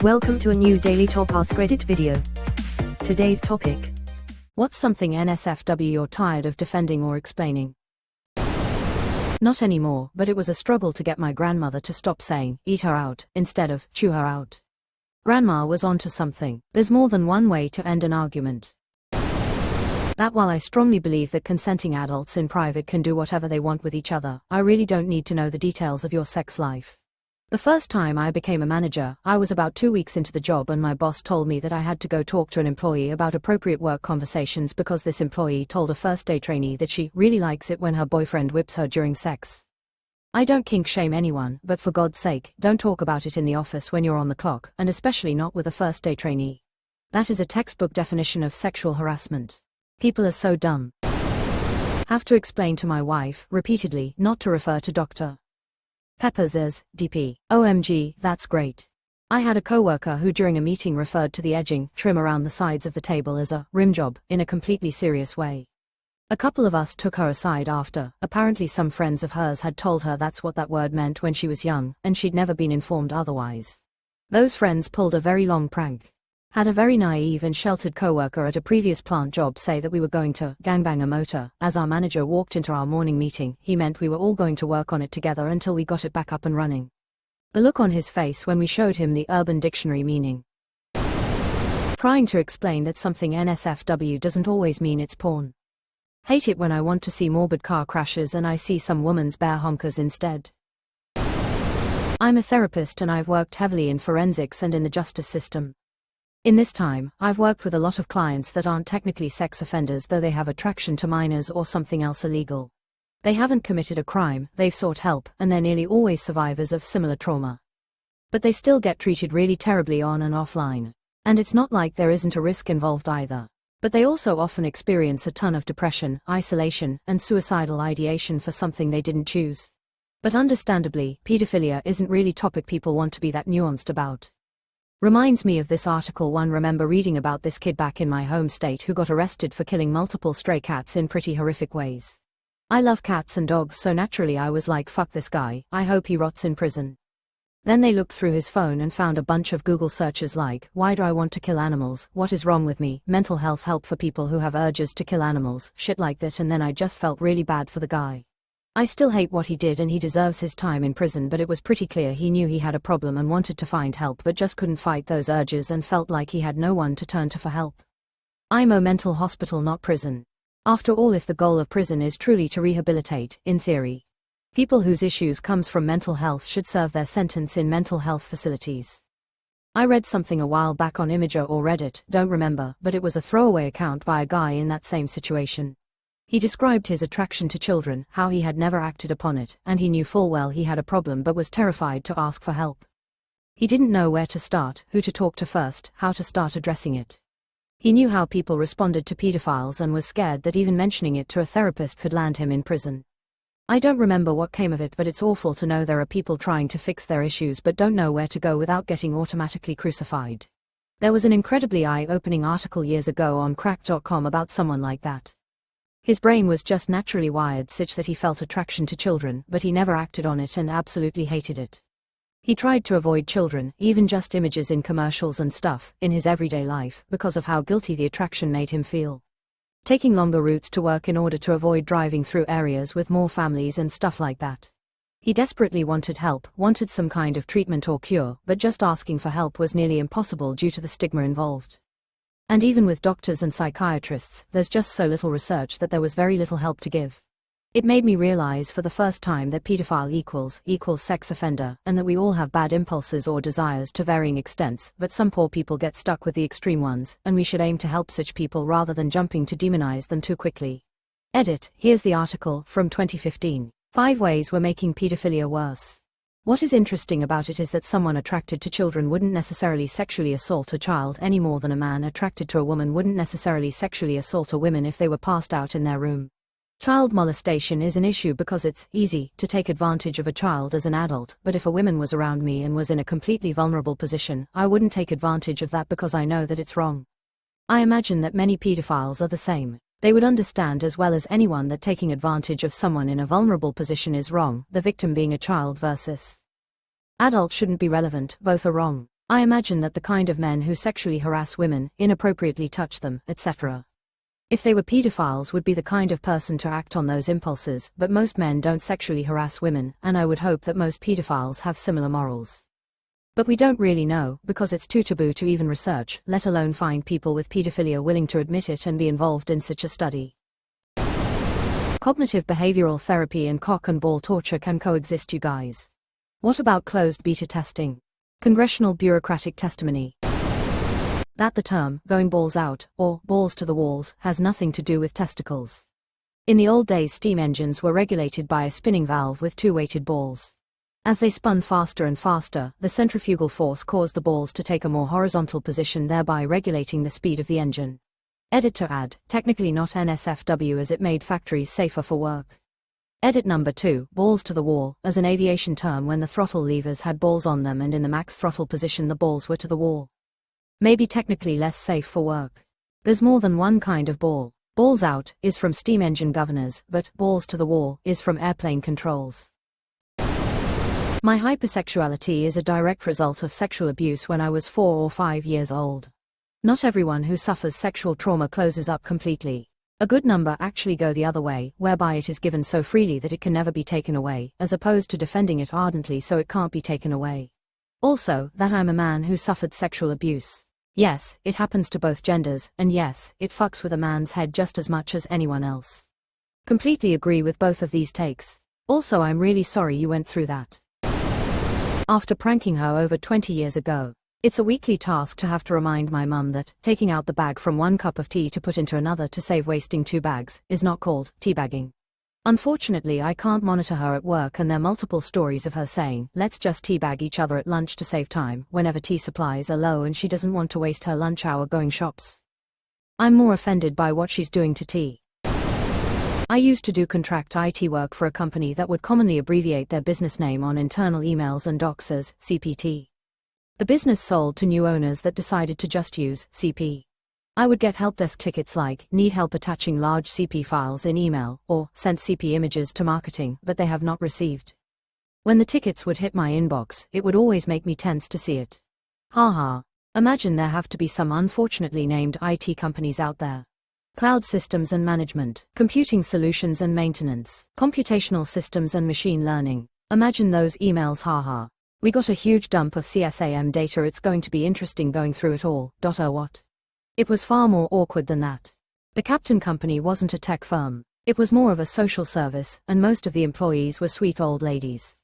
Welcome to a new Daily Top Askreddit video. Today's topic. What's something NSFW you're tired of defending or explaining? Not anymore, but it was a struggle to get my grandmother to stop saying, eat her out, instead of, chew her out. Grandma was onto something. There's more than one way to end an argument. That while I strongly believe that consenting adults in private can do whatever they want with each other, I really don't need to know the details of your sex life. The first time I became a manager, I was about 2 weeks into the job and my boss told me that I had to go talk to an employee about appropriate work conversations because this employee told a first-day trainee that she really likes it when her boyfriend whips her during sex. I don't kink shame anyone, but for God's sake, don't talk about it in the office when you're on the clock, and especially not with a first-day trainee. That is a textbook definition of sexual harassment. People are so dumb. Have to explain to my wife, repeatedly, not to refer to Dr. Peppers as DP. OMG, that's great. I had a coworker who during a meeting referred to the edging, trim around the sides of the table as a rim job, in a completely serious way. A couple of us took her aside after, apparently some friends of hers had told her that's what that word meant when she was young, and she'd never been informed otherwise. Those friends pulled a very long prank. Had a very naive and sheltered coworker at a previous plant job say that we were going to gangbang a motor. As our manager walked into our morning meeting, he meant we were all going to work on it together until we got it back up and running. The look on his face when we showed him the Urban Dictionary meaning. Trying to explain that something NSFW doesn't always mean it's porn. Hate it when I want to see morbid car crashes and I see some woman's bare honkers instead. I'm a therapist and I've worked heavily in forensics and in the justice system. In this time, I've worked with a lot of clients that aren't technically sex offenders though they have attraction to minors or something else illegal. They haven't committed a crime, they've sought help, and they're nearly always survivors of similar trauma. But they still get treated really terribly on and offline. And it's not like there isn't a risk involved either. But they also often experience a ton of depression, isolation, and suicidal ideation for something they didn't choose. But understandably, pedophilia isn't really a topic people want to be that nuanced about. Reminds me of this article one remember reading about this kid back in my home state who got arrested for killing multiple stray cats in pretty horrific ways. I love cats and dogs so naturally I was like fuck this guy, I hope he rots in prison. Then they looked through his phone and found a bunch of Google searches like, why do I want to kill animals, what is wrong with me, mental health help for people who have urges to kill animals, shit like that, and then I just felt really bad for the guy. I still hate what he did and he deserves his time in prison, but it was pretty clear he knew he had a problem and wanted to find help but just couldn't fight those urges and felt like he had no one to turn to for help. I'm a mental hospital, not prison. After all, if the goal of prison is truly to rehabilitate, in theory, people whose issues comes from mental health should serve their sentence in mental health facilities. I read something a while back on Imgur or Reddit, don't remember, but it was a throwaway account by a guy in that same situation. He described his attraction to children, how he had never acted upon it, and he knew full well he had a problem but was terrified to ask for help. He didn't know where to start, who to talk to first, how to start addressing it. He knew how people responded to pedophiles and was scared that even mentioning it to a therapist could land him in prison. I don't remember what came of it, but it's awful to know there are people trying to fix their issues but don't know where to go without getting automatically crucified. There was an incredibly eye-opening article years ago on crack.com about someone like that. His brain was just naturally wired such that he felt attraction to children, but he never acted on it and absolutely hated it. He tried to avoid children, even just images in commercials and stuff, in his everyday life, because of how guilty the attraction made him feel. Taking longer routes to work in order to avoid driving through areas with more families and stuff like that. He desperately wanted help, wanted some kind of treatment or cure, but just asking for help was nearly impossible due to the stigma involved. And even with doctors and psychiatrists, there's just so little research that there was very little help to give. It made me realize for the first time that pedophile equals sex offender, and that we all have bad impulses or desires to varying extents, but some poor people get stuck with the extreme ones, and we should aim to help such people rather than jumping to demonize them too quickly. Edit, here's the article, from 2015. 5 ways we're making pedophilia worse. What is interesting about it is that someone attracted to children wouldn't necessarily sexually assault a child any more than a man attracted to a woman wouldn't necessarily sexually assault a woman if they were passed out in their room. Child molestation is an issue because it's easy to take advantage of a child as an adult, but if a woman was around me and was in a completely vulnerable position, I wouldn't take advantage of that because I know that it's wrong. I imagine that many pedophiles are the same. They would understand as well as anyone that taking advantage of someone in a vulnerable position is wrong, the victim being a child versus adult shouldn't be relevant, both are wrong. I imagine that the kind of men who sexually harass women, inappropriately touch them, etc. If they were pedophiles, would be the kind of person to act on those impulses, but most men don't sexually harass women, and I would hope that most pedophiles have similar morals. But we don't really know, because it's too taboo to even research, let alone find people with pedophilia willing to admit it and be involved in such a study. Cognitive behavioral therapy and cock and ball torture can coexist, you guys. What about closed beta testing? Congressional bureaucratic testimony that the term going balls out or balls to the walls has nothing to do with testicles. In the old days, steam engines were regulated by a spinning valve with two weighted balls. As they spun faster and faster, the centrifugal force caused the balls to take a more horizontal position, thereby regulating the speed of the engine. Edit to add, technically not NSFW, as it made factories safer for work. Edit number 2, balls to the wall, as an aviation term when the throttle levers had balls on them and in the max throttle position the balls were to the wall. Maybe technically less safe for work. There's more than one kind of ball. Balls out is from steam engine governors, but balls to the wall is from airplane controls. My hypersexuality is a direct result of sexual abuse when I was 4 or 5 years old. Not everyone who suffers sexual trauma closes up completely. A good number actually go the other way, whereby it is given so freely that it can never be taken away, as opposed to defending it ardently so it can't be taken away. Also, that I'm a man who suffered sexual abuse. Yes, it happens to both genders, and yes, it fucks with a man's head just as much as anyone else. Completely agree with both of these takes. Also, I'm really sorry you went through that. After pranking her over 20 years ago, it's a weekly task to have to remind my mum that taking out the bag from one cup of tea to put into another to save wasting 2 bags is not called teabagging. Unfortunately, I can't monitor her at work, and there are multiple stories of her saying, "Let's just teabag each other at lunch to save time," whenever tea supplies are low and she doesn't want to waste her lunch hour going shops. I'm more offended by what she's doing to tea. I used to do contract IT work for a company that would commonly abbreviate their business name on internal emails and docs as CPT. The business sold to new owners that decided to just use CP. I would get helpdesk tickets like, "Need help attaching large CP files in email," or "Sent CP images to marketing, but they have not received." When the tickets would hit my inbox, it would always make me tense to see it. Haha. Imagine there have to be some unfortunately named IT companies out there. Cloud systems and management, computing solutions and maintenance, computational systems and machine learning. Imagine those emails, haha. We got a huge dump of CSAM data, it's going to be interesting going through it all. What? It was far more awkward than that. The Captain Company wasn't a tech firm. It was more of a social service, and most of the employees were sweet old ladies.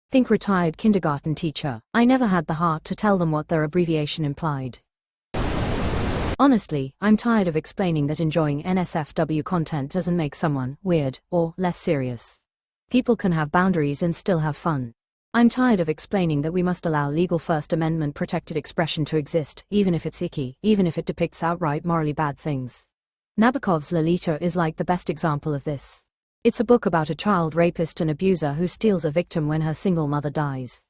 Think retired kindergarten teacher. I never had the heart to tell them what their abbreviation implied. Honestly, I'm tired of explaining that enjoying NSFW content doesn't make someone weird or less serious. People can have boundaries and still have fun. I'm tired of explaining that we must allow legal First Amendment protected expression to exist, even if it's icky, even if it depicts outright morally bad things. Nabokov's Lolita is like the best example of this. It's a book about a child rapist and abuser who steals a victim when her single mother dies.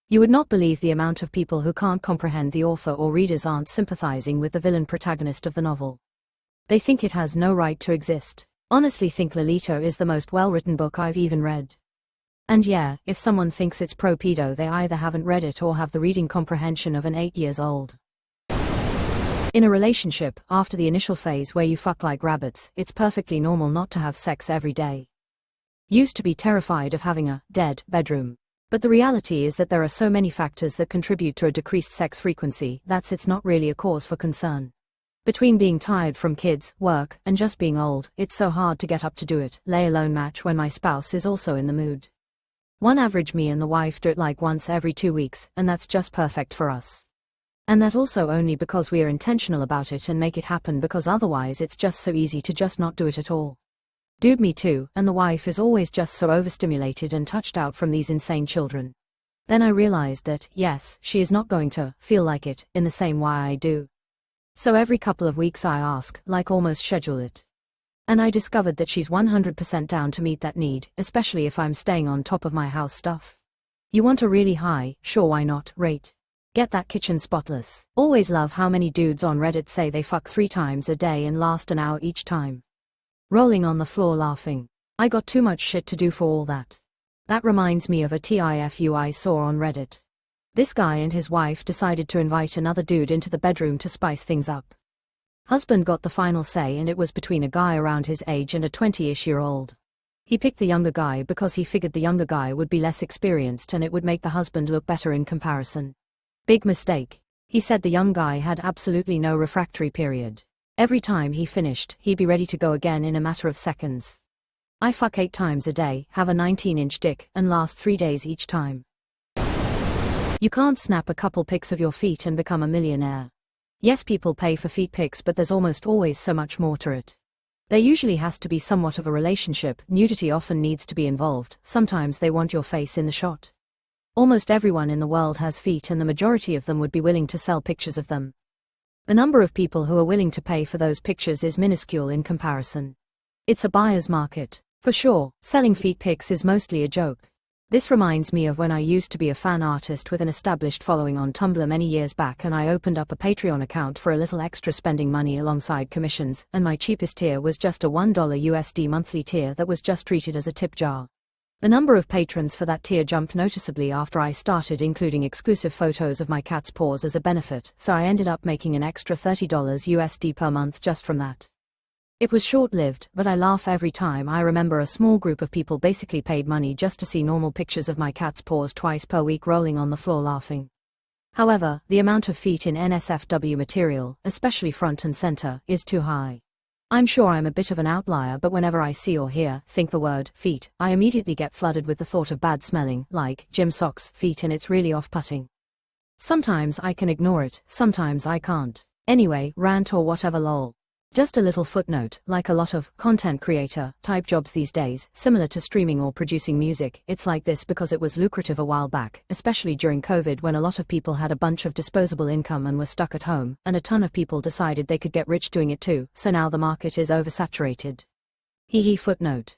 You would not believe the amount of people who can't comprehend the author or readers aren't sympathizing with the villain protagonist of the novel. They think it has no right to exist. Honestly, think Lolita is the most well-written book I've even read. And yeah, if someone thinks it's pro-pedo, they either haven't read it or have the reading comprehension of an 8 years old. In a relationship, after the initial phase where you fuck like rabbits, it's perfectly normal not to have sex every day. Used to be terrified of having a dead bedroom. But the reality is that there are so many factors that contribute to a decreased sex frequency, it's not really a cause for concern. Between being tired from kids, work, and just being old, it's so hard to get up to do it, let alone match when my spouse is also in the mood. One average, me and the wife do it like once every 2 weeks, and that's just perfect for us. And that also only because we are intentional about it and make it happen, because otherwise it's just so easy to just not do it at all. Dude, me too, and the wife is always just so overstimulated and touched out from these insane children. Then I realized that, yes, she is not going to feel like it in the same way I do. So every couple of weeks I ask, like almost schedule it. And I discovered that she's 100% down to meet that need, especially if I'm staying on top of my house stuff. You want a really high, sure why not, rate. Get that kitchen spotless. Always love how many dudes on Reddit say they fuck 3 times a day and last an hour each time. Rolling on the floor laughing. I got too much shit to do for all that. That reminds me of a TIFU I saw on Reddit. This guy and his wife decided to invite another dude into the bedroom to spice things up. Husband got the final say, and it was between a guy around his age and a 20-ish-year-old. He picked the younger guy because he figured the younger guy would be less experienced and it would make the husband look better in comparison. Big mistake. He said the young guy had absolutely no refractory period. Every time he finished, he'd be ready to go again in a matter of seconds. I fuck 8 times a day, have a 19-inch dick, and last 3 days each time. You can't snap a couple pics of your feet and become a millionaire. Yes, people pay for feet pics, but there's almost always so much more to it. There usually has to be somewhat of a relationship, nudity often needs to be involved, sometimes they want your face in the shot. Almost everyone in the world has feet, and the majority of them would be willing to sell pictures of them. The number of people who are willing to pay for those pictures is minuscule in comparison. It's a buyer's market. For sure, selling feet pics is mostly a joke. This reminds me of when I used to be a fan artist with an established following on Tumblr many years back, and I opened up a Patreon account for a little extra spending money alongside commissions, and my cheapest tier was just a $1 USD monthly tier that was just treated as a tip jar. The number of patrons for that tier jumped noticeably after I started including exclusive photos of my cat's paws as a benefit, so I ended up making an extra $30 USD per month just from that. It was short-lived, but I laugh every time I remember a small group of people basically paid money just to see normal pictures of my cat's paws twice per week rolling on the floor laughing. However, the amount of feet in NSFW material, especially front and center, is too high. I'm sure I'm a bit of an outlier, but whenever I see or think the word feet, I immediately get flooded with the thought of bad smelling, like gym socks, feet, and it's really off-putting. Sometimes I can ignore it, sometimes I can't. Anyway, rant or whatever lol. Just a little footnote, like a lot of content creator type jobs these days, similar to streaming or producing music, it's like this because it was lucrative a while back, especially during COVID when a lot of people had a bunch of disposable income and were stuck at home, and a ton of people decided they could get rich doing it too, so now the market is oversaturated. Footnote.